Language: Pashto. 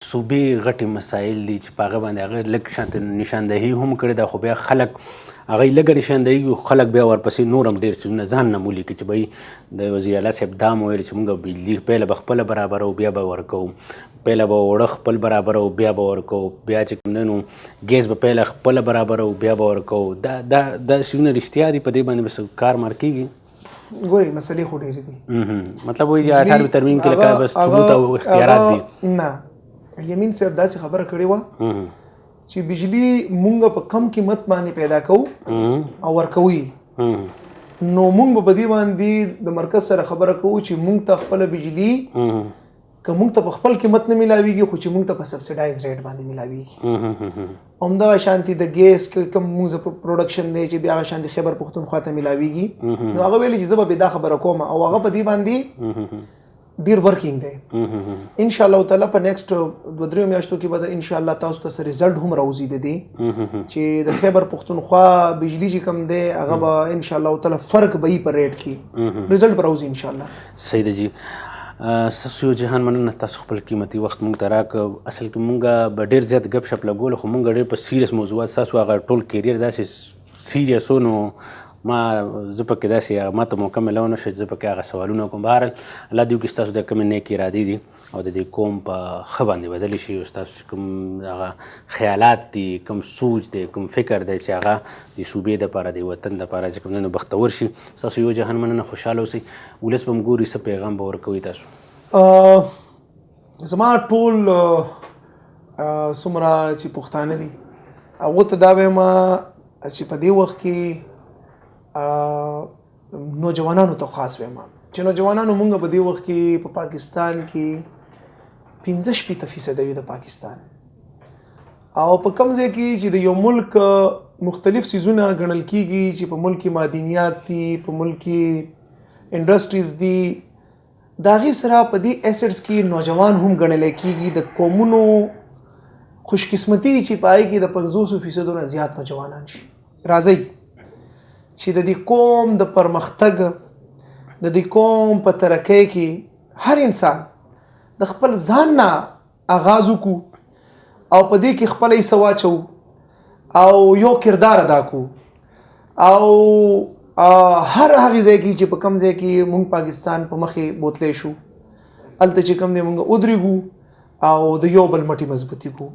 صوبې غټې مسایل دي چې په هغه باندې هغه لږ شانته نشاندهي هم کړې ده، خو بیا خلک هغه لږه نشاندهي خلک بیا ورپسې نور هم ډېر څیزونه ځان نه مولیکي چې بهی د وزیر اعلی صاحب دا هم ویل چې موږ بجلي پهله به خپله برابرو بیا به ورکوو، پهله به اوړه خپل برابرو بیا به ورکوو، بیا چې کوم دی نو ګیس به پهله خپله برابرو بیا به ورکوو. دا څیزونه رښتیا دي، په دې باندې به کار مار کېږي؟ ګورئ مسلې خو ډېرې دي. مطلب وایي چې 18 ترمیم کې لکه بس ثبوت او اختیارات دي. نه، الیمین صاحب داسې خبره کړې وه چې بجلی مونږ په کم قیمت باندې پیدا کوو او ورکوو یې، نو مونږ به په دې باندې د مرکز سره خبره کوو چې مونږ ته خپله بجلی که مونږ ته په خپل قیمت نه میلاویږي خو چې مونږ ته په سبسیډایز ریټ باندې میلاویږي. همدغه شانتي د ګیس کوم مونږ پروډکشن دی چې بیا هغه شانتي خیبر پښتونخوا ته میلاویږي، نو هغه ویلي چې زه به بې دا خبره کوم او هغه په دې باندې ډیر ورکینګ دی. ان شاء الله تعالی په نیکسټ 2-3 میاشتو کې به ان شاء الله تاسو ته رزلټ هم راوځي د دې چې د خیبر پښتونخوا بجلی چې کم دی هغه به ان شاء الله تعالی فرق به په ریټ کې رزلټ به راوځي ان شاء الله. صحیح دی جی. ستاسو جهان مننه، تاسو خپل قیمتي وخت موږ ته راکړ. اصل کې موږ به ډېر زیات ګپ شپ لګول، خو موږ ډېر په سیریس موضوعات، تاسو هغه ټول کیریر داسې سیریس و، نو ما زه پکې داسې ما ته موقع میلاو نه شوه چې زه پکې هغه سوالونه کوم. بهرحال الله دې وکړي ستاسو د کومې نیکې ارادې دي او د دې قوم په ښه باندې بدلې شي، او ستاسو چې کوم هغه خیالات دي، کوم سوچ دی، کوم فکر دی چې هغه د صوبې دپاره د وطن دپاره چې کوم دی نو بختور شي. ستاسو یو جهان مننه، خوشحاله اوسئ. ولس به م ګوري، څه پیغام به ورکوئ تاسو؟ زما ټول څومره چې پښتانه دي هغو ته دا وایم چې په دې وخت کې نوجوانانو ته خاص وایم چې نوجوانانو مونږ په دې وخت کې په پاکستان کې 15% وي د پاکستان، او په کوم ځای کې چې د یو ملک مختلف څیزونه ګڼل کېږي چې په ملک کې معدنیات دي، په ملک کې انډسټریز دي، د هغې سره په دې ایسټس کې نوجوان هم ګڼلی کېږي. د قومونو خوشقسمتي چې په هغې کې د 50% نه زیات نوجوانان شي. راځئ چې د دې قوم د پرمختګ، د دې قوم په ترقۍ کې هر انسان د خپل ځان نه آغاز وکړو او په دې کې خپله حصه واچو او یو کردار ادا کړو، او هر هغې ځای کې چې په کوم ځای کې مونږ پاکستان په مخې بوتلی شو، هلته چې کوم دی مونږ ودرېږو او د یو بل مټې مضبوطي کړو.